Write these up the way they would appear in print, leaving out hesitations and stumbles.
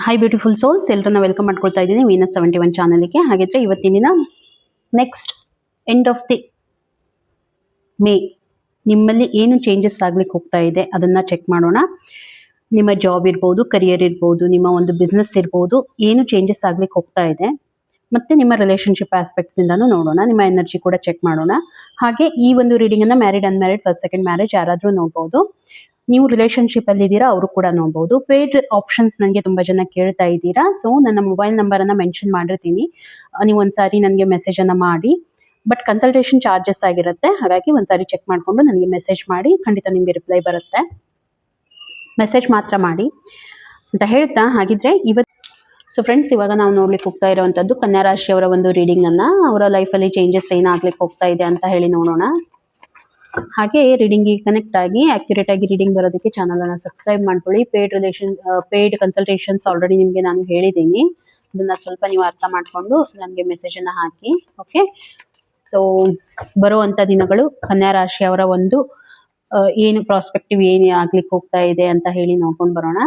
High beautiful souls, ಎಲ್ಲರನ್ನ welcome ಮಾಡ್ಕೊಳ್ತಾ ಇದ್ದೀನಿ ವೀನಸ್ 71 ಚಾನಲ್ಗೆ. ಹಾಗಿದ್ರೆ ಇವತ್ತಿನ ದಿನ next end of the May ನಿಮ್ಮಲ್ಲಿ ಏನು ಚೇಂಜಸ್ ಆಗ್ಲಿಕ್ಕೆ ಹೋಗ್ತಾ ಇದೆ ಅದನ್ನ ಚೆಕ್ ಮಾಡೋಣ. ನಿಮ್ಮ ಜಾಬ್ ಇರ್ಬೋದು, ಕರಿಯರ್ ಇರ್ಬೋದು, ನಿಮ್ಮ ಒಂದು ಬಿಸ್ನೆಸ್ ಇರ್ಬೋದು, ಏನು ಚೇಂಜಸ್ ಆಗ್ಲಿಕ್ಕೆ ಹೋಗ್ತಾ ಇದೆ, ಮತ್ತೆ ನಿಮ್ಮ ರಿಲೇಶನ್ಶಿಪ್ ಆಸ್ಪೆಕ್ಟ್ಸ್ ಇಂದಾನು ನೋಡೋಣ. ನಿಮ್ಮ ಎನರ್ಜಿ ಕೂಡ ಚೆಕ್ ಮಾಡೋಣ. ಹಾಗೆ ಈ ಒಂದು ರೀಡಿಂಗ್ ಅನ್ನ married, unmarried, first second marriage ಯಾರಾದ್ರೂ ನೋಡ್ಬೋದು. ನೀವು ರಿಲೇಶನ್ಶಿಪ್ ಅಲ್ಲಿ ಇದ್ದೀರಾ ಅವರು ಕೂಡ ನೋಡಬಹುದು. ಪೇಡ್ ಆಪ್ಷನ್ಸ್ ನನಗೆ ತುಂಬಾ ಜನ ಕೇಳ್ತಾ ಇದ್ದೀರಾ. ಸೊ ನನ್ನ ಮೊಬೈಲ್ ನಂಬರ್ ಅನ್ನ ಮೆನ್ಷನ್ ಮಾಡಿರ್ತೀನಿ, ನೀವು ಒಂದ್ಸಾರಿ ನನಗೆ ಮೆಸೇಜ್ ಅನ್ನ ಮಾಡಿ. ಬಟ್ ಕನ್ಸಲ್ಟೇಷನ್ ಚಾರ್ಜಸ್ ಆಗಿರುತ್ತೆ, ಹಾಗಾಗಿ ಒಂದ್ಸಾರಿ ಚೆಕ್ ಮಾಡಿಕೊಂಡು ನನಗೆ ಮೆಸೇಜ್ ಮಾಡಿ, ಖಂಡಿತ ನಿಮಗೆ ರಿಪ್ಲೈ ಬರುತ್ತೆ. ಮೆಸೇಜ್ ಮಾತ್ರ ಮಾಡಿ ಅಂತ ಹೇಳ್ತಾ, ಹಾಗಿದ್ರೆ ಇವತ್ತು ಸೊ ಫ್ರೆಂಡ್ಸ್, ಇವಾಗ ನಾವು ನೋಡ್ಲಿಕ್ಕೆ ಹೋಗ್ತಾ ಇರುವಂತದ್ದು ಕನ್ಯಾ ರಾಶಿಯವರ ಒಂದು ರೀಡಿಂಗ್ ಅನ್ನ. ಅವರ ಲೈಫಲ್ಲಿ ಚೇಂಜಸ್ ಏನಾಗ್ಲಿಕ್ಕೆ ಹೋಗ್ತಾ ಇದೆ ಅಂತ ಹೇಳಿ ನೋಡೋಣ. ಹಾಗೆ ರೀಡಿಂಗ್ ಕನೆಕ್ಟ್ ಆಗಿ ಅಕ್ಯುರೇಟ್ ಆಗಿ ರೀಡಿಂಗ್ ಬರೋದಕ್ಕೆ ಚಾನಲ್ ಅನ್ನ ಸಬ್ಸ್ಕ್ರೈಬ್ ಮಾಡ್ಕೊಳ್ಳಿ. ಪೇಡ್ ಕನ್ಸಲ್ಟೇಷನ್ಸ್ ಆಲ್ರೆಡಿ ನಿಮಗೆ ನಾನು ಹೇಳಿದ್ದೀನಿ, ಅದನ್ನ ಸ್ವಲ್ಪ ನೀವು ಅರ್ಥ ಮಾಡ್ಕೊಂಡು ನನಗೆ ಮೆಸೇಜ್ ಅನ್ನ ಹಾಕಿ. ಓಕೆ, ಸೊ ಬರುವಂತ ದಿನಗಳು ಕನ್ಯಾ ರಾಶಿಯವರ ಒಂದು ಏನು ಪ್ರಾಸ್ಪೆಕ್ಟಿವ್ ಏನು ಆಗ್ಲಿಕ್ಕೆ ಹೋಗ್ತಾ ಇದೆ ಅಂತ ಹೇಳಿ ನೋಡ್ಕೊಂಡು ಬರೋಣ.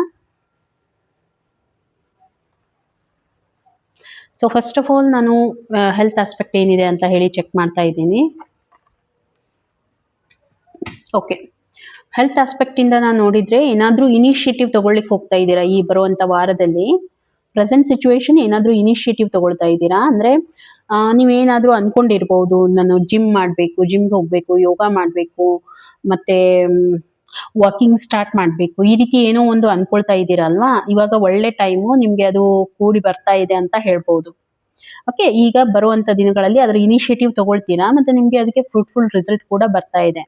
ಸೊ ಫಸ್ಟ್ ಆಫ್ ಆಲ್ ನಾನು ಹೆಲ್ತ್ ಆಸ್ಪೆಕ್ಟ್ ಏನಿದೆ ಅಂತ ಹೇಳಿ ಚೆಕ್ ಮಾಡ್ತಾ ಇದ್ದೀನಿ. ಓಕೆ, ಹೆಲ್ತ್ ಆಸ್ಪೆಕ್ಟ್ ಇಂದ ನಾನು ನೋಡಿದ್ರೆ ಏನಾದ್ರೂ ಇನಿಷಿಯೇಟಿವ್ ತಗೊಳ್ಳಿಕ್ಕೆ ಹೋಗ್ತಾ ಇದ್ದೀರಾ ಈ ಬರುವಂತ ವಾರದಲ್ಲಿ. ಪ್ರೆಸೆಂಟ್ ಸಿಚುವೇಶನ್ ಏನಾದ್ರೂ ಇನಿಷಿಯೇಟಿವ್ ತಗೊಳ್ತಾ ಇದ್ದೀರಾ ಅಂದ್ರೆ ನೀವೇನಾದ್ರೂ ಅನ್ಕೊಂಡಿರ್ಬೋದು, ನಾನು ಜಿಮ್ ಮಾಡಬೇಕು, ಜಿಮ್ಗೆ ಹೋಗ್ಬೇಕು, ಯೋಗ ಮಾಡಬೇಕು, ಮತ್ತೆ ವಾಕಿಂಗ್ ಸ್ಟಾರ್ಟ್ ಮಾಡಬೇಕು, ಈ ರೀತಿ ಏನೋ ಒಂದು ಅನ್ಕೊಳ್ತಾ ಇದ್ದೀರಾ ಅಲ್ವಾ. ಇವಾಗ ಒಳ್ಳೆ ಟೈಮು, ನಿಮ್ಗೆ ಅದು ಕೂಡಿ ಬರ್ತಾ ಇದೆ ಅಂತ ಹೇಳ್ಬೋದು. ಓಕೆ, ಈಗ ಬರುವಂತ ದಿನಗಳಲ್ಲಿ ಅದರ ಇನಿಷಿಯೇಟಿವ್ ತಗೊಳ್ತೀರಾ, ಮತ್ತೆ ನಿಮ್ಗೆ ಅದಕ್ಕೆ ಫ್ರೂಟ್ಫುಲ್ ರಿಸಲ್ಟ್ ಕೂಡ ಬರ್ತಾ ಇದೆ.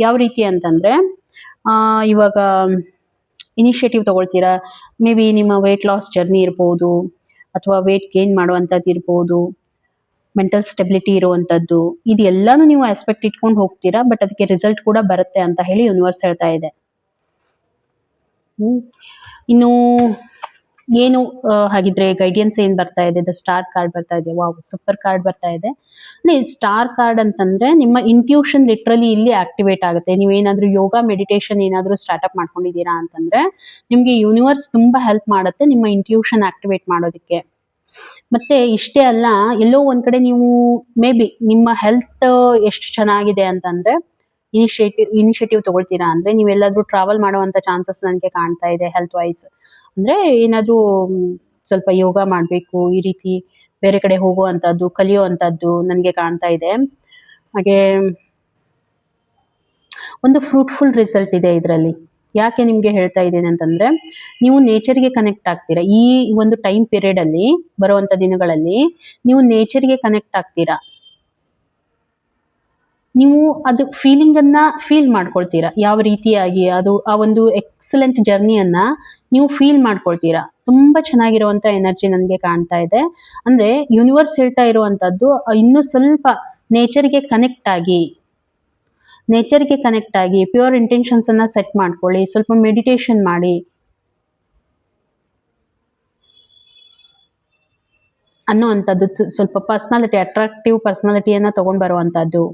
ಯಾವ ರೀತಿ ಅಂತಂದ್ರೆ ಇವಾಗ ಇನಿಷಿಯೇಟಿವ್ ತಗೊಳ್ತೀರಾ, ಮೇ ಬಿ ನಿಮ್ಮ ವೇಟ್ ಲಾಸ್ ಜರ್ನಿ ಇರ್ಬೋದು, ಅಥವಾ ವೇಟ್ ಗೇನ್ ಮಾಡುವಂಥದ್ದು ಇರ್ಬೋದು, ಮೆಂಟಲ್ ಸ್ಟೆಬಿಲಿಟಿ ಇರುವಂಥದ್ದು, ಇದೆಲ್ಲಾನು ನೀವು ಆಸ್ಪೆಕ್ಟ್ ಇಟ್ಕೊಂಡು ಹೋಗ್ತೀರಾ. ಬಟ್ ಅದಕ್ಕೆ ರಿಸಲ್ಟ್ ಕೂಡ ಬರುತ್ತೆ ಅಂತ ಹೇಳಿ ಯೂನಿವರ್ಸ್ ಹೇಳ್ತಾ ಇದೆ. ಇನ್ನು ಏನು ಹಾಗಿದ್ರೆ ಗೈಡೆನ್ಸ್ ಏನ್ ಬರ್ತಾ ಇದೆ, ದ ಸ್ಟಾರ್ ಕಾರ್ಡ್ ಬರ್ತಾ ಇದೆ. ವಾವ್, ಸೂಪರ್ ಕಾರ್ಡ್ ಬರ್ತಾ ಇದೆ. ಸ್ಟಾರ್ ಕಾರ್ಡ್ ಅಂತಂದ್ರೆ ನಿಮ್ಮ ಇಂಟ್ಯೂಷನ್ ಲಿಟ್ರಲಿ ಇಲ್ಲಿ ಆಕ್ಟಿವೇಟ್ ಆಗುತ್ತೆ. ನೀವೇನಾದ್ರೂ ಯೋಗ ಮೆಡಿಟೇಷನ್ ಏನಾದ್ರೂ ಸ್ಟಾರ್ಟ್ಅಪ್ ಮಾಡ್ಕೊಂಡಿದ್ದೀರಾ ಅಂತಂದ್ರೆ ನಿಮ್ಗೆ ಯೂನಿವರ್ಸ್ ತುಂಬಾ ಹೆಲ್ಪ್ ಮಾಡುತ್ತೆ ನಿಮ್ಮ ಇಂಟ್ಯೂಷನ್ ಆಕ್ಟಿವೇಟ್ ಮಾಡೋದಕ್ಕೆ. ಮತ್ತೆ ಇಷ್ಟೇ ಅಲ್ಲ, ಎಲ್ಲೋ ಒಂದ್ ಕಡೆ ನೀವು ಮೇ ಬಿ ನಿಮ್ಮ ಹೆಲ್ತ್ ಎಷ್ಟು ಚೆನ್ನಾಗಿದೆ ಅಂತಂದ್ರೆ ಇನಿಷಿಯೇಟಿವ್ ತಗೊಳ್ತೀರಾ ಅಂದ್ರೆ ನೀವೆಲ್ಲಾದ್ರೂ ಟ್ರಾವೆಲ್ ಮಾಡುವಂತ ಚಾನ್ಸಸ್ ನನಗೆ ಕಾಣ್ತಾ ಇದೆ. ಹೆಲ್ತ್ ವೈಸ್ ಅಂದ್ರೆ ಏನಾದ್ರೂ ಸ್ವಲ್ಪ ಯೋಗ ಮಾಡ್ಬೇಕು, ಈ ರೀತಿ ಬೇರೆ ಕಡೆ ಹೋಗುವಂತದ್ದು, ಕಲಿಯುವಂತದ್ದು ನನಗೆ ಕಾಣ್ತಾ ಇದೆ. ಹಾಗೆ ಒಂದು ಫ್ರೂಟ್ಫುಲ್ ರಿಸಲ್ಟ್ ಇದೆ ಇದರಲ್ಲಿ. ಯಾಕೆ ನಿಮ್ಗೆ ಹೇಳ್ತಾ ಇದ್ದೇನೆ ಅಂತಂದ್ರೆ, ನೀವು ನೇಚರ್ಗೆ ಕನೆಕ್ಟ್ ಆಗ್ತೀರಾ ಈ ಒಂದು ಟೈಮ್ ಪೀರಿಯಡ್ ಅಲ್ಲಿ. ಬರುವಂತ ದಿನಗಳಲ್ಲಿ ನೀವು ನೇಚರ್ಗೆ ಕನೆಕ್ಟ್ ಆಗ್ತೀರಾ. ನೀವು ಅದು ಫೀಲಿಂಗ್ ಅನ್ನ ಫೀಲ್ ಮಾಡ್ಕೊಳ್ತೀರಾ, ಯಾವ ರೀತಿಯಾಗಿ ಅದು ಆ ಒಂದು ಎಕ್ಸಲೆಂಟ್ ಜರ್ನಿಯನ್ನ ನೀವು ಫೀಲ್ ಮಾಡ್ಕೊಳ್ತೀರಾ. ತುಂಬಾ ಚೆನ್ನಾಗಿರುವಂತ ಎನರ್ಜಿ ನನಗೆ ಕಾಣ್ತಾ ಇದೆ. ಅಂದ್ರೆ ಯೂನಿವರ್ಸ್ ಹೇಳ್ತಾ ಇರುವಂತದ್ದು, ಇನ್ನು ಸ್ವಲ್ಪ ನೇಚರ್ಗೆ ಕನೆಕ್ಟ್ ಆಗಿ ಪ್ಯೂರ್ ಇಂಟೆನ್ಷನ್ಸ್ ಅನ್ನ ಸೆಟ್ ಮಾಡ್ಕೊಳ್ಳಿ, ಸ್ವಲ್ಪ ಮೆಡಿಟೇಷನ್ ಮಾಡಿ ಅನ್ನುವಂಥದ್ದು. ಸ್ವಲ್ಪ ಪರ್ಸನಾಲಿಟಿ, ಅಟ್ರಾಕ್ಟಿವ್ ಪರ್ಸನಾಲಿಟಿಯನ್ನ ತಗೊಂಡ್ ಬರುವಂತದ್ದು,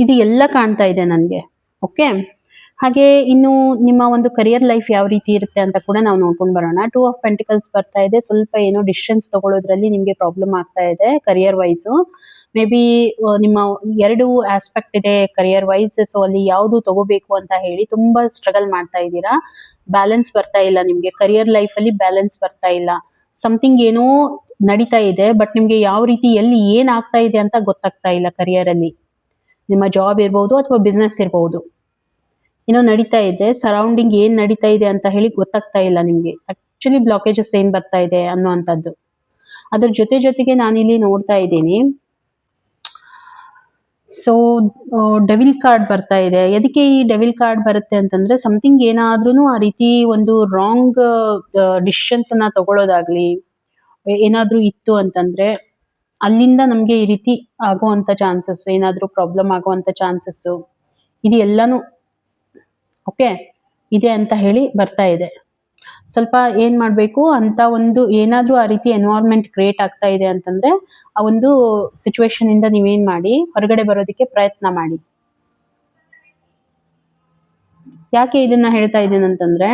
ಇದು ಎಲ್ಲ ಕಾಣ್ತಾ ಇದೆ ನನಗೆ. ಓಕೆ, ಹಾಗೆ ಇನ್ನು ನಿಮ್ಮ ಒಂದು ಕರಿಯರ್ ಲೈಫ್ ಯಾವ ರೀತಿ ಇರುತ್ತೆ ಅಂತ ಕೂಡ ನಾವು ನೋಡ್ಕೊಂಡು ಬರೋಣ. 2 ಆಫ್ ಪೆಂಟಿಕಲ್ಸ್ ಬರ್ತಾ ಇದೆ. ಸ್ವಲ್ಪ ಏನೋ ಡಿಸಿಷನ್ಸ್ ತಗೊಳ್ಳೋದ್ರಲ್ಲಿ ನಿಮ್ಗೆ ಪ್ರಾಬ್ಲಮ್ ಆಗ್ತಾ ಇದೆ ಕರಿಯರ್ ವೈಸು. ಮೇ ಬಿ ನಿಮ್ಮ 2 ಆಸ್ಪೆಕ್ಟ್ ಇದೆ ಕರಿಯರ್ ವೈಸ್. ಸೊ ಅಲ್ಲಿ ಯಾವುದು ತಗೋಬೇಕು ಅಂತ ಹೇಳಿ ತುಂಬಾ ಸ್ಟ್ರಗಲ್ ಮಾಡ್ತಾ ಇದ್ದೀರಾ. ಬ್ಯಾಲೆನ್ಸ್ ಬರ್ತಾ ಇಲ್ಲ ನಿಮ್ಗೆ ಕರಿಯರ್ ಲೈಫ್ ಅಲ್ಲಿ, ಬ್ಯಾಲೆನ್ಸ್ ಬರ್ತಾ ಇಲ್ಲ. ಸಮಥಿಂಗ್ ಏನೋ ನಡೀತಾ ಇದೆ, ಬಟ್ ನಿಮ್ಗೆ ಯಾವ ರೀತಿ ಎಲ್ಲಿ ಏನ್ ಆಗ್ತಾ ಇದೆ ಅಂತ ಗೊತ್ತಾಗ್ತಾ ಇಲ್ಲ ಕರಿಯರ್ ಅಲ್ಲಿ. ನಿಮ್ಮ ಜಾಬ್ ಇರ್ಬೋದು ಅಥವಾ ಬಿಸ್ನೆಸ್ ಇರ್ಬೋದು, ಏನೋ ನಡೀತಾ ಇದೆ, ಸರೌಂಡಿಂಗ್ ಏನ್ ನಡೀತಾ ಇದೆ ಅಂತ ಹೇಳಿ ಗೊತ್ತಾಗ್ತಾ ಇಲ್ಲ ನಿಮ್ಗೆ. ಆಕ್ಚುಲಿ ಬ್ಲಾಕೇಜಸ್ ಏನ್ ಬರ್ತಾ ಇದೆ ಅನ್ನುವಂಥದ್ದು. ಅದ್ರ ಜೊತೆಗೆ ನಾನಿಲ್ಲಿ ನೋಡ್ತಾ ಇದ್ದೀನಿ, ಸೊ ಡೆವಿಲ್ ಕಾರ್ಡ್ ಬರ್ತಾ ಇದೆ. ಎದಕ್ಕೆ ಈ ಡೆವಿಲ್ ಕಾರ್ಡ್ ಬರುತ್ತೆ ಅಂತಂದ್ರೆ, ಸಮಥಿಂಗ್ ಏನಾದ್ರೂ ಆ ರೀತಿ ಒಂದು ರಾಂಗ್ ಡಿಸಿಷನ್ಸ್ ಅನ್ನ ತಗೊಳ್ಳೋದಾಗ್ಲಿ ಏನಾದ್ರೂ ಇತ್ತು ಅಂತಂದ್ರೆ ಅಲ್ಲಿಂದ ನಮ್ಗೆ ಈ ರೀತಿ ಆಗುವಂತ ಚಾನ್ಸಸ್, ಏನಾದ್ರೂ ಪ್ರಾಬ್ಲಮ್ ಆಗುವಂತ ಚಾನ್ಸಸ್ ಇದು ಎಲ್ಲಾನು ಓಕೆ ಇದೆ ಅಂತ ಹೇಳಿ ಬರ್ತಾ ಇದೆ. ಸ್ವಲ್ಪ ಏನ್ ಮಾಡ್ಬೇಕು ಅಂತ ಒಂದು ಏನಾದ್ರೂ ಆ ರೀತಿ ಎನ್ವೈರನ್ಮೆಂಟ್ ಕ್ರಿಯೇಟ್ ಆಗ್ತಾ ಇದೆ ಅಂತಂದ್ರೆ ಆ ಒಂದು ಸಿಚುವೇಶನ್ ಇಂದ ನೀವೇನ್ ಮಾಡಿ ಹೊರಗಡೆ ಬರೋದಕ್ಕೆ ಪ್ರಯತ್ನ ಮಾಡಿ. ಯಾಕೆ ಇದನ್ನ ಹೇಳ್ತಾ ಇದ್ದೀನಿ ಅಂತಂದ್ರೆ,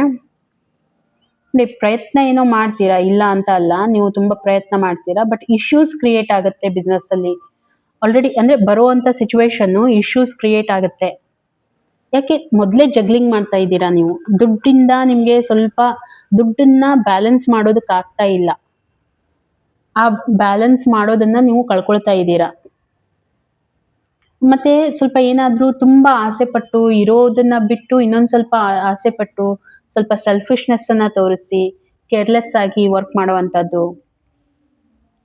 ನೋಡಿ ಪ್ರಯತ್ನ ಏನೋ ಮಾಡ್ತೀರಾ, ಇಲ್ಲ ಅಂತ ಅಲ್ಲ, ನೀವು ತುಂಬಾ ಪ್ರಯತ್ನ ಮಾಡ್ತೀರಾ, ಬಟ್ ಇಶ್ಯೂಸ್ ಕ್ರಿಯೇಟ್ ಆಗುತ್ತೆ ಬಿಸ್ನೆಸ್ ಅಲ್ಲಿ. ಆಲ್ರೆಡಿ ಅಂದ್ರೆ ಬರುವಂತ ಸಿಚುವೇಶನ್ ಇಶ್ಯೂಸ್ ಕ್ರಿಯೇಟ್ ಆಗುತ್ತೆ. ಯಾಕೆ ಮೊದಲೇ ಜಗ್ಲಿಂಗ್ ಮಾಡ್ತಾ ಇದ್ದೀರಾ ನೀವು, ದುಡ್ಡಿಂದ ನಿಮ್ಗೆ ಸ್ವಲ್ಪ ದುಡ್ಡನ್ನ ಬ್ಯಾಲೆನ್ಸ್ ಮಾಡೋದಕ್ಕೆ ಆಗ್ತಾ ಇಲ್ಲ. ಆ ಬ್ಯಾಲೆನ್ಸ್ ಮಾಡೋದನ್ನ ನೀವು ಕಳ್ಕೊಳ್ತಾ ಇದ್ದೀರಾ. ಮತ್ತೆ ಸ್ವಲ್ಪ ಏನಾದ್ರೂ ತುಂಬಾ ಆಸೆ ಪಟ್ಟು ಇರೋದನ್ನ ಬಿಟ್ಟು ಇನ್ನೊಂದ್ ಸ್ವಲ್ಪ ಆಸೆ ಪಟ್ಟು ಸ್ವಲ್ಪ ಸೆಲ್ಫಿಶ್ನೆಸ್ ಅನ್ನ ತೋರಿಸಿ ಕೇರ್ಲೆಸ್ ಆಗಿ ವರ್ಕ್ ಮಾಡುವಂತದ್ದು,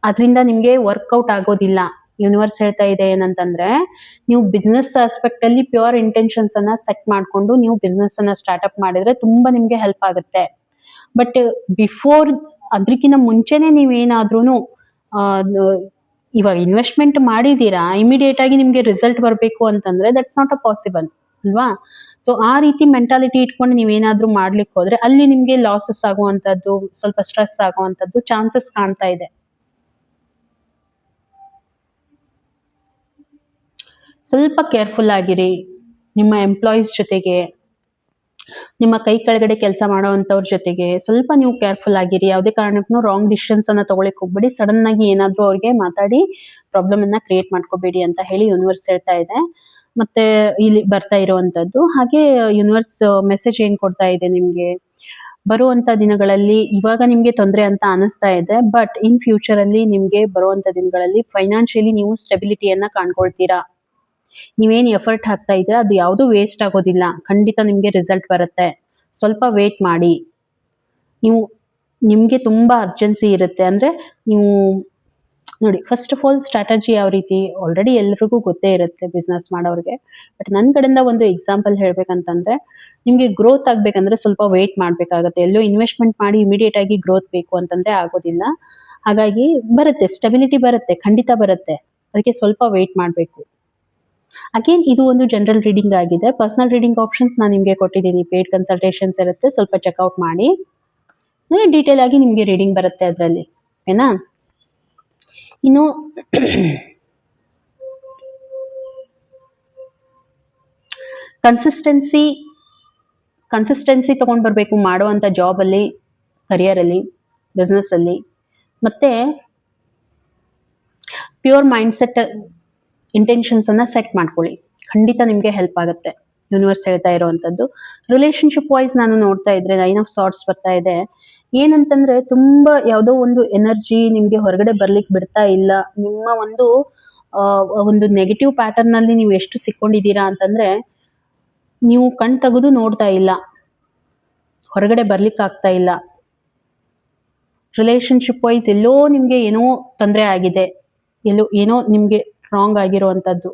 ಅದರಿಂದ ನಿಮ್ಗೆ ವರ್ಕೌಟ್ ಆಗೋದಿಲ್ಲ. ಯೂನಿವರ್ಸ್ ಹೇಳ್ತಾ ಇದೆ ಏನಂತಂದ್ರೆ, ನೀವು ಬಿಸ್ನೆಸ್ ಆಸ್ಪೆಕ್ಟ್ ಅಲ್ಲಿ ಪ್ಯೂರ್ ಇಂಟೆನ್ಷನ್ಸ್ ಅನ್ನ ಸೆಟ್ ಮಾಡ್ಕೊಂಡು ನೀವು ಬಿಸ್ನೆಸ್ ಅನ್ನ ಸ್ಟಾರ್ಟ್ಅಪ್ ಮಾಡಿದ್ರೆ ತುಂಬಾ ನಿಮ್ಗೆ ಹೆಲ್ಪ್ ಆಗುತ್ತೆ. ಬಟ್ ಬಿಫೋರ್ ಅದಕ್ಕಿಂತ ಮುಂಚೆನೆ ನೀವೇನಾದ್ರೂ ಇವಾಗ ಇನ್ವೆಸ್ಟ್ಮೆಂಟ್ ಮಾಡಿದೀರಾ, ಇಮಿಡಿಯೇಟ್ ಆಗಿ ನಿಮ್ಗೆ ರಿಸಲ್ಟ್ ಬರಬೇಕು ಅಂತಂದ್ರೆ ದಟ್ಸ್ ನಾಟ್ ಅ ಪಾಸಿಬಲ್ ಅಲ್ವಾ. ಸೊ ಆ ರೀತಿ ಮೆಂಟಾಲಿಟಿ ಇಟ್ಕೊಂಡು ನೀವೇನಾದ್ರೂ ಮಾಡ್ಲಿಕ್ಕೆ ಹೋದ್ರೆ ಅಲ್ಲಿ ನಿಮ್ಗೆ ಲಾಸಸ್ ಆಗುವಂತದ್ದು, ಸ್ವಲ್ಪ ಸ್ಟ್ರೆಸ್ ಆಗುವಂತದ್ದು ಚಾನ್ಸಸ್ ಕಾಣ್ತಾ ಇದೆ. ಸ್ವಲ್ಪ ಕೇರ್ಫುಲ್ ಆಗಿರಿ. ನಿಮ್ಮ ಎಂಪ್ಲಾಯೀಸ್ ಜೊತೆಗೆ, ನಿಮ್ಮ ಕೈ ಕೆಳಗಡೆ ಕೆಲಸ ಮಾಡೋವಂಥವ್ರ ಜೊತೆಗೆ ಸ್ವಲ್ಪ ನೀವು ಕೇರ್ಫುಲ್ ಆಗಿರಿ. ಯಾವುದೇ ಕಾರಣಕ್ಕೂ ರಾಂಗ್ ಡಿಸಿಷನ್ಸ್ ಅನ್ನ ತಗೊಳಕ್ ಹೋಗ್ಬೇಡಿ. ಸಡನ್ ಆಗಿ ಏನಾದ್ರೂ ಅವ್ರಿಗೆ ಮಾತಾಡಿ ಪ್ರಾಬ್ಲಮ್ ಅನ್ನ ಕ್ರಿಯೇಟ್ ಮಾಡ್ಕೋಬೇಡಿ ಅಂತ ಹೇಳಿ ಯೂನಿವರ್ಸ್ ಹೇಳ್ತಾ ಇದೆ. ಮತ್ತೆ ಇಲ್ಲಿ ಬರ್ತಾ ಇರುವಂತದ್ದು ಹಾಗೆ ಯೂನಿವರ್ಸ್ ಮೆಸೇಜ್ ಏನ್ ಕೊಡ್ತಾ ಇದೆ ನಿಮ್ಗೆ, ಬರುವಂತ ದಿನಗಳಲ್ಲಿ ಇವಾಗ ನಿಮ್ಗೆ ತೊಂದರೆ ಅಂತ ಅನಿಸ್ತಾ ಇದೆ, ಬಟ್ ಇನ್ ಫ್ಯೂಚರ್ ಅಲ್ಲಿ ನಿಮ್ಗೆ ಬರುವಂತ ದಿನಗಳಲ್ಲಿ ಫೈನಾನ್ಷಿಯಲಿ ನೀವು ಸ್ಟೆಬಿಲಿಟಿಯನ್ನ ಕಾಣ್ಕೊಳ್ತೀರಾ. ನೀವೇನ್ ಎಫರ್ಟ್ ಹಾಕ್ತಾ ಇದ್ದೀರಾ ಅದು ಯಾವುದು ವೇಸ್ಟ್ ಆಗೋದಿಲ್ಲ, ಖಂಡಿತ ನಿಮ್ಗೆ ರಿಸಲ್ಟ್ ಬರುತ್ತೆ. ಸ್ವಲ್ಪ ವೇಟ್ ಮಾಡಿ. ನೀವು ನಿಮ್ಗೆ ತುಂಬಾ ಅರ್ಜೆನ್ಸಿ ಇರುತ್ತೆ ಅಂದ್ರೆ ನೀವು ನೋಡಿ, ಫಸ್ಟ್ ಆಫ್ ಆಲ್ ಸ್ಟ್ರಾಟಜಿ ಯಾವ ರೀತಿ ಆಲ್ರೆಡಿ ಎಲ್ರಿಗೂ ಗೊತ್ತೇ ಇರುತ್ತೆ ಬಿಸ್ನೆಸ್ ಮಾಡೋರಿಗೆ. ಬಟ್ ನನ್ನ ಕಡೆಯಿಂದ ಒಂದು ಎಕ್ಸಾಂಪಲ್ ಹೇಳ್ಬೇಕಂತಂದ್ರೆ, ನಿಮ್ಗೆ ಗ್ರೋತ್ ಆಗ್ಬೇಕಂದ್ರೆ ಸ್ವಲ್ಪ ವೇಟ್ ಮಾಡ್ಬೇಕಾಗತ್ತೆ. ಎಲ್ಲೋ ಇನ್ವೆಸ್ಟ್ಮೆಂಟ್ ಮಾಡಿ ಇಮಿಡಿಯೇಟ್ ಆಗಿ ಗ್ರೋತ್ ಬೇಕು ಅಂತಂದ್ರೆ ಆಗೋದಿಲ್ಲ. ಹಾಗಾಗಿ ಬರುತ್ತೆ, ಸ್ಟೆಬಿಲಿಟಿ ಬರುತ್ತೆ, ಖಂಡಿತ ಬರುತ್ತೆ. ಅದಕ್ಕೆ ಸ್ವಲ್ಪ ವೇಟ್ ಮಾಡಬೇಕು. ಅಗೇನ್ ಇದು ಒಂದು ಜನರಲ್ ರೀಡಿಂಗ್ ಆಗಿದೆ. ಪರ್ಸನಲ್ ರೀಡಿಂಗ್ ಆಪ್ಷನ್ಸ್ ನಾನು ನಿಮಗೆ ಕೊಟ್ಟಿದ್ದೀನಿ, ಪೇಡ್ ಕನ್ಸಲ್ಟೇಷನ್ಸ್ ಇರುತ್ತೆ, ಸ್ವಲ್ಪ ಚೆಕ್ಔಟ್ ಮಾಡಿ. ಡೀಟೇಲ್ ಆಗಿ ನಿಮಗೆ ರೀಡಿಂಗ್ ಬರುತ್ತೆ ಅದರಲ್ಲಿ, ಓಕೆನಾ. ಇನ್ನು ಕನ್ಸಿಸ್ಟೆನ್ಸಿ ತಗೊಂಡ್ ಬರಬೇಕು ಮಾಡುವಂತ ಜಾಬ್ ಅಲ್ಲಿ, ಕರಿಯರ್ ಅಲ್ಲಿ, ಬಿಸ್ನೆಸ್ ಅಲ್ಲಿ. ಮತ್ತೆ ಪ್ಯೂರ್ ಮೈಂಡ್ ಸೆಟ್ ಇಂಟೆನ್ಷನ್ಸ್ ಅನ್ನ ಸೆಟ್ ಮಾಡ್ಕೊಳ್ಳಿ, ಖಂಡಿತ ನಿಮ್ಗೆ ಹೆಲ್ಪ್ ಆಗುತ್ತೆ. ಯೂನಿವರ್ಸ್ ಹೇಳ್ತಾ ಇರುವಂತದ್ದು ರಿಲೇಶನ್ಶಿಪ್ ವೈಸ್ ನಾನು ನೋಡ್ತಾ ಇದ್ರೆ 9 ಆಫ್ ಸಾರ್ಟ್ಸ್ ಬರ್ತಾ ಇದೆ. ಏನಂತಂದ್ರೆ ತುಂಬಾ ಯಾವುದೋ ಒಂದು ಎನರ್ಜಿ ನಿಮ್ಗೆ ಹೊರಗಡೆ ಬರ್ಲಿಕ್ಕೆ ಬಿಡ್ತಾ ಇಲ್ಲ. ನಿಮ್ಮ ಒಂದು ನೆಗೆಟಿವ್ ಪ್ಯಾಟರ್ನ್ ಅಲ್ಲಿ ನೀವು ಎಷ್ಟು ಸಿಕ್ಕೊಂಡಿದ್ದೀರಾ ಅಂತಂದ್ರೆ, ನೀವು ಕಣ್ ತೆಗೆದು ನೋಡ್ತಾ ಇಲ್ಲ, ಹೊರಗಡೆ ಬರ್ಲಿಕ್ಕೆ ಆಗ್ತಾ ಇಲ್ಲ. ರಿಲೇಶನ್ಶಿಪ್ ವೈಸ್ ಎಲ್ಲೋ ನಿಮ್ಗೆ ಏನೋ ತೊಂದರೆ ಆಗಿದೆ, ಏನೋ ನಿಮ್ಗೆ ರಾಂಗ್ ಆಗಿರುವಂತದ್ದು.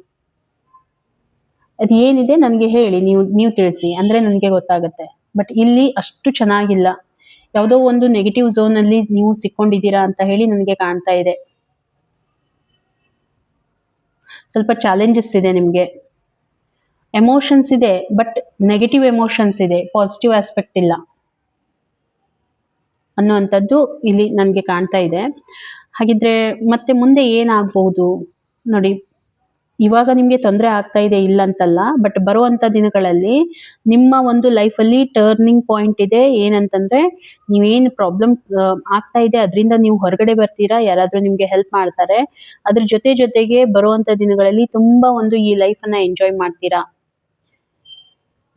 ಅದು ಏನಿದೆ ನನಗೆ ಹೇಳಿ, ನೀವು ತಿಳಿಸಿ, ಅಂದ್ರೆ ನನಗೆ ಗೊತ್ತಾಗುತ್ತೆ. ಬಟ್ ಇಲ್ಲಿ ಅಷ್ಟು ಚೆನ್ನಾಗಿಲ್ಲ, ಯಾವುದೋ ಒಂದು ನೆಗೆಟಿವ್ ಝೋನ್ ಅಲ್ಲಿ ನೀವು ಸಿಕ್ಕೊಂಡಿದ್ದೀರಾ ಅಂತ ಹೇಳಿ ನನಗೆ ಕಾಣ್ತಾ ಇದೆ. ಸ್ವಲ್ಪ ಚಾಲೆಂಜಸ್ ಇದೆ ನಿಮ್ಗೆ, ಎಮೋಷನ್ಸ್ ಇದೆ, ಬಟ್ ನೆಗೆಟಿವ್ ಎಮೋಷನ್ಸ್ ಇದೆ, ಪಾಸಿಟಿವ್ ಆಸ್ಪೆಕ್ಟ್ ಇಲ್ಲ ಅನ್ನುವಂಥದ್ದು ಇಲ್ಲಿ ನನಗೆ ಕಾಣ್ತಾ ಇದೆ. ಹಾಗಿದ್ರೆ ಮತ್ತೆ ಮುಂದೆ ಏನಾಗಬಹುದು ನೋಡಿ, ಇವಾಗ ನಿಮ್ಗೆ ತೊಂದರೆ ಆಗ್ತಾ ಇದೆ ಇಲ್ಲ ಅಂತಲ್ಲ, ಬಟ್ ಬರುವಂತ ದಿನಗಳಲ್ಲಿ ನಿಮ್ಮ ಒಂದು ಲೈಫಲ್ಲಿ ಟರ್ನಿಂಗ್ ಪಾಯಿಂಟ್ ಇದೆ. ಏನಂತಂದ್ರೆ, ನೀವೇನು ಪ್ರಾಬ್ಲಮ್ ಆಗ್ತಾ ಇದೆ ಅದರಿಂದ ನೀವು ಹೊರಗಡೆ ಬರ್ತೀರಾ, ಯಾರಾದ್ರೂ ನಿಮ್ಗೆ ಹೆಲ್ಪ್ ಮಾಡ್ತಾರೆ. ಅದ್ರ ಜೊತೆಗೆ ಬರುವಂತ ದಿನಗಳಲ್ಲಿ ತುಂಬಾ ಈ ಲೈಫ್ ಅನ್ನ ಎಂಜಾಯ್ ಮಾಡ್ತೀರಾ,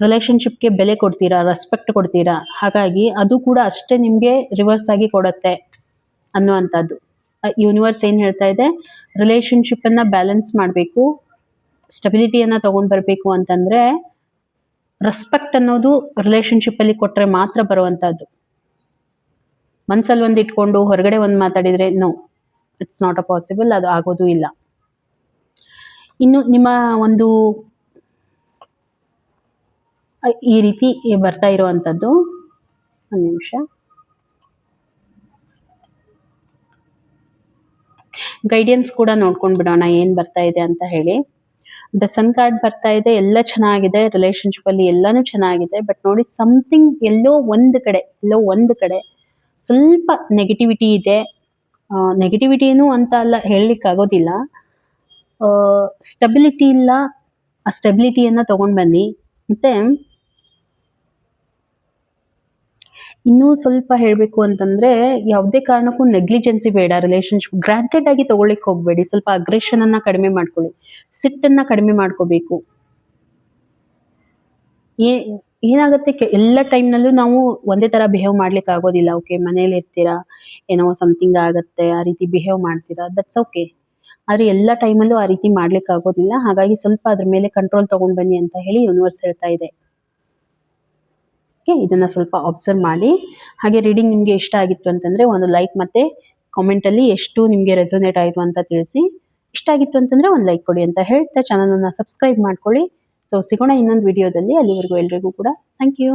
ರಿಲೇಶನ್ಶಿಪ್ಗೆ ಬೆಲೆ ಕೊಡ್ತೀರಾ, ರೆಸ್ಪೆಕ್ಟ್ ಕೊಡ್ತೀರಾ. ಹಾಗಾಗಿ ಅದು ಕೂಡ ಅಷ್ಟೇ ನಿಮ್ಗೆ ರಿವರ್ಸ್ ಆಗಿ ಕೊಡುತ್ತೆ ಅನ್ನುವಂಥದ್ದು. ಯೂನಿವರ್ಸ್ ಏನ್ ಹೇಳ್ತಾ ಇದೆ, ರಿಲೇಶನ್ಶಿಪ್ ಅನ್ನ ಬ್ಯಾಲೆನ್ಸ್ ಮಾಡಬೇಕು, ಸ್ಟೆಬಿಲಿಟಿಯನ್ನ ತಗೊಂಡ್ ಬರಬೇಕು ಅಂತಂದ್ರೆ ರೆಸ್ಪೆಕ್ಟ್ ಅನ್ನೋದು ರಿಲೇಶನ್ಶಿಪ್ ಅಲ್ಲಿ ಕೊಟ್ರೆ ಮಾತ್ರ ಬರುವಂತದ್ದು. ಮನ್ಸಲ್ಲಿ ಒಂದ್ ಇಟ್ಕೊಂಡು ಹೊರಗಡೆ ಒಂದ್ ಮಾತಾಡಿದ್ರೆ no, it's not a possible, ಅದು ಆಗೋದು ಇಲ್ಲ. ಇನ್ನು ನಿಮ್ಮ ಒಂದು ಈ ರೀತಿ ಬರ್ತಾ ಇರುವಂತದ್ದು, ಒಂದು ನಿಮಿಷ, ಗೈಡೆನ್ಸ್ ಕೂಡ ನೋಡ್ಕೊಂಡ್ ಬಿಡೋಣ ಏನ್ ಬರ್ತಾ ಇದೆ ಅಂತ ಹೇಳಿ. ದ ಸನ್ ಕಾರ್ಡ್ ಬರ್ತಾ ಇದೆ, ಎಲ್ಲ ಚೆನ್ನಾಗಿದೆ, ರಿಲೇಶನ್ಶಿಪ್ ಅಲ್ಲಿ ಎಲ್ಲಾನು ಚೆನ್ನಾಗಿದೆ. ಬಟ್ ನೋಡಿ, ಸಮಥಿಂಗ್ ಎಲ್ಲೋ ಒಂದು ಕಡೆ ಸ್ವಲ್ಪ ನೆಗೆಟಿವಿಟಿ ಇದೆ. ನೆಗೆಟಿವಿಟಿನೂ ಅಂತ ಅಲ್ಲ, ಹೇಳಲಿಕ್ಕೆ ಆಗೋದಿಲ್ಲ. ಸ್ಟೆಬಿಲಿಟಿ ಇಲ್ಲ, ಆ ಸ್ಟೆಬಿಲಿಟಿಯನ್ನ ತಗೊಂಡ್ ಬನ್ನಿ. ಮತ್ತೆ ಇನ್ನೂ ಸ್ವಲ್ಪ ಹೇಳಬೇಕು ಅಂತಂದರೆ, ಯಾವುದೇ ಕಾರಣಕ್ಕೂ ನೆಗ್ಲಿಜೆನ್ಸಿ ಬೇಡ ರಿಲೇಷನ್ಶಿಪ್. ಗ್ರಾಂಟೆಡ್ ಆಗಿ ತೊಗೊಳ್ಳಿಕ್ಕೆ ಹೋಗಬೇಡಿ. ಸ್ವಲ್ಪ ಅಗ್ರೆಷನನ್ನು ಕಡಿಮೆ ಮಾಡ್ಕೊಳ್ಳಿ, ಸಿಟ್ಟನ್ನು ಕಡಿಮೆ ಮಾಡ್ಕೋಬೇಕು. ಏ ಏನಾಗುತ್ತೆ ಎಲ್ಲ ಟೈಮ್ನಲ್ಲೂ ನಾವು ಒಂದೇ ಥರ ಬಿಹೇವ್ ಮಾಡ್ಲಿಕ್ಕೆ ಆಗೋದಿಲ್ಲ. ಓಕೆ, ಮನೇಲಿ ಇರ್ತೀರಾ, ಏನೋ ಸಮಥಿಂಗ್ ಆಗುತ್ತೆ, ಆ ರೀತಿ ಬಿಹೇವ್ ಮಾಡ್ತೀರಾ, ದಟ್ಸ್ ಓಕೆ. ಆದರೆ ಎಲ್ಲ ಟೈಮಲ್ಲೂ ಆ ರೀತಿ ಮಾಡ್ಲಿಕ್ಕೆ ಆಗೋದಿಲ್ಲ. ಹಾಗಾಗಿ ಸ್ವಲ್ಪ ಅದ್ರ ಮೇಲೆ ಕಂಟ್ರೋಲ್ ತೊಗೊಂಡು ಬನ್ನಿ ಅಂತ ಹೇಳಿ ಯೂನಿವರ್ಸ್ ಹೇಳ್ತಾ ಇದೆ. ಓಕೆ, ಇದನ್ನು ಸ್ವಲ್ಪ ಅಬ್ಸರ್ವ್ ಮಾಡಿ. ಹಾಗೆ ರೀಡಿಂಗ್ ನಿಮಗೆ ಇಷ್ಟ ಆಗಿತ್ತು ಅಂತಂದರೆ ಒಂದು ಲೈಕ್ ಮತ್ತು ಕಾಮೆಂಟಲ್ಲಿ ಎಷ್ಟು ನಿಮಗೆ ರೆಸೊನೇಟ್ ಆಯಿತು ಅಂತ ತಿಳಿಸಿ. ಇಷ್ಟ ಆಗಿತ್ತು ಅಂತಂದರೆ ಒಂದು ಲೈಕ್ ಕೊಡಿ ಅಂತ ಹೇಳ್ತಾ ಚಾನಲನ್ನು ಸಬ್ಸ್ಕ್ರೈಬ್ ಮಾಡ್ಕೊಳ್ಳಿ. ಸೊ ಸಿಗೋಣ ಇನ್ನೊಂದು ವಿಡಿಯೋದಲ್ಲಿ. ಅಲ್ಲಿವರೆಗೂ ಎಲ್ರಿಗೂ ಕೂಡ ಥ್ಯಾಂಕ್ ಯು.